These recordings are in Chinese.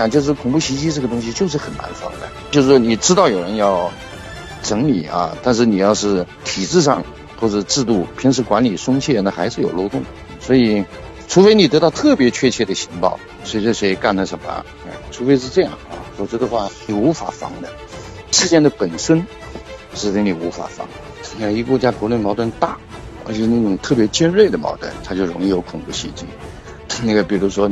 就是恐怖袭击这个东西就是很难防的，就是说你知道有人要整你啊，但是你要是体制上或者制度平时管理松懈，那还是有漏洞。所以除非你得到特别确切的情报，谁干了什么，除非是这样啊，否则的话你无法防的。事件的本身使得你无法防。一个国家国内矛盾大，而且那种特别尖锐的矛盾，它就容易有恐怖袭击。比如说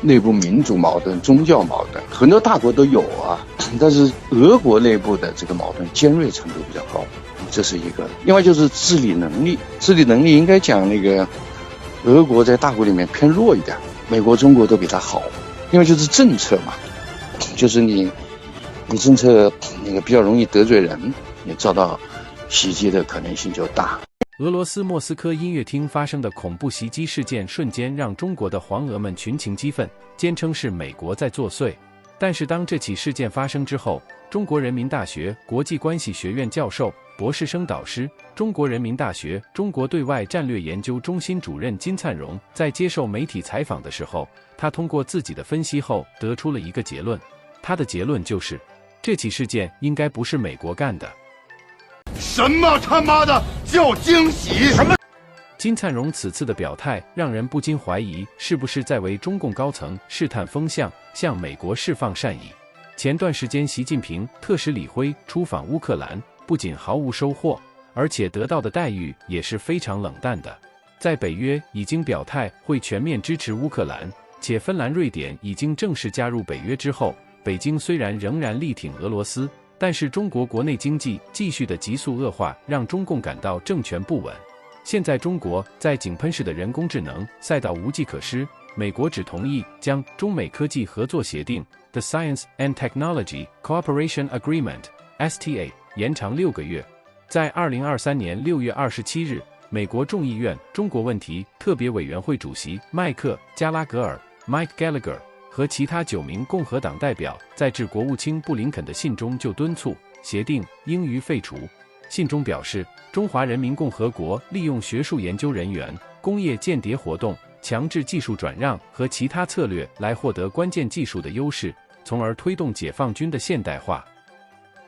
内部民族矛盾、宗教矛盾，很多大国都有啊，但是俄国内部的这个矛盾尖锐程度比较高，这是一个。另外就是治理能力应该讲俄国在大国里面偏弱一点，美国、中国都比它好。另外就是政策嘛，就是你政策比较容易得罪人，你遭到袭击的可能性就大。俄罗斯莫斯科音乐厅发生的恐怖袭击事件瞬间让中国的黄俄们群情激愤，坚称是美国在作祟。但是当这起事件发生之后，中国人民大学国际关系学院教授、博士生导师、中国人民大学中国对外战略研究中心主任金灿荣在接受媒体采访的时候，他通过自己的分析后得出了一个结论，他的结论就是这起事件应该不是美国干的。什么他妈的叫惊喜？什么？金灿荣此次的表态让人不禁怀疑，是不是在为中共高层试探风向，向美国释放善意。前段时间习近平特使李辉出访乌克兰，不仅毫无收获，而且得到的待遇也是非常冷淡的。在北约已经表态会全面支持乌克兰，且芬兰、瑞典已经正式加入北约之后，北京虽然仍然力挺俄罗斯，但是中国国内经济继续的急速恶化，让中共感到政权不稳。现在中国在井喷式的人工智能赛道无计可施，美国只同意将中美科技合作协定 The Science and Technology Cooperation Agreement (STA) 延长6个月。在2023年6月27日，美国众议院中国问题特别委员会主席麦克·加拉格尔 （Mike Gallagher）和其他9名共和党代表在致国务卿布林肯的信中就敦促协定应予废除。信中表示，中华人民共和国利用学术研究人员、工业间谍活动、强制技术转让和其他策略来获得关键技术的优势，从而推动解放军的现代化。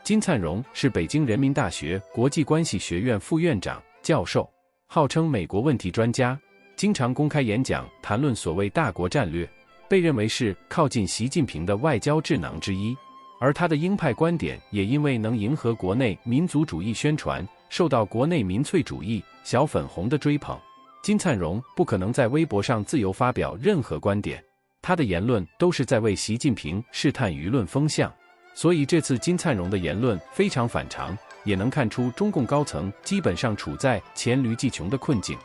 金灿荣是北京人民大学国际关系学院副院长、教授，号称美国问题专家，经常公开演讲谈论所谓大国战略，被认为是靠近习近平的外交智囊之一。而他的鹰派观点也因为能迎合国内民族主义宣传，受到国内民粹主义、小粉红的追捧。金灿荣不可能在微博上自由发表任何观点，他的言论都是在为习近平试探舆论风向。所以这次金灿荣的言论非常反常，也能看出中共高层基本上处在黔驴技穷的困境。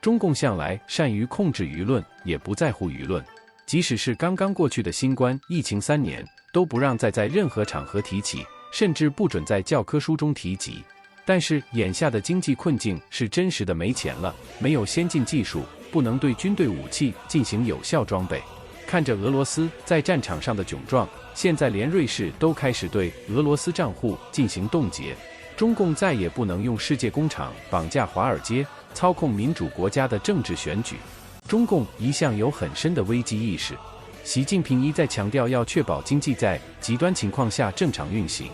中共向来善于控制舆论，也不在乎舆论，即使是刚刚过去的新冠疫情3年，都不让再在任何场合提起，甚至不准在教科书中提及。但是眼下的经济困境是真实的没钱了，没有先进技术，不能对军队武器进行有效装备。看着俄罗斯在战场上的窘状，现在连瑞士都开始对俄罗斯账户进行冻结，中共再也不能用世界工厂绑架华尔街，操控民主国家的政治选举。中共一向有很深的危机意识，习近平一再强调要确保经济在极端情况下正常运行。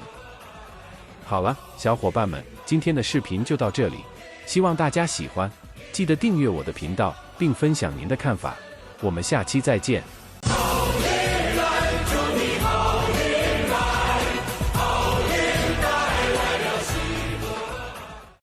好了，小伙伴们，今天的视频就到这里，希望大家喜欢，记得订阅我的频道并分享您的看法，我们下期再见。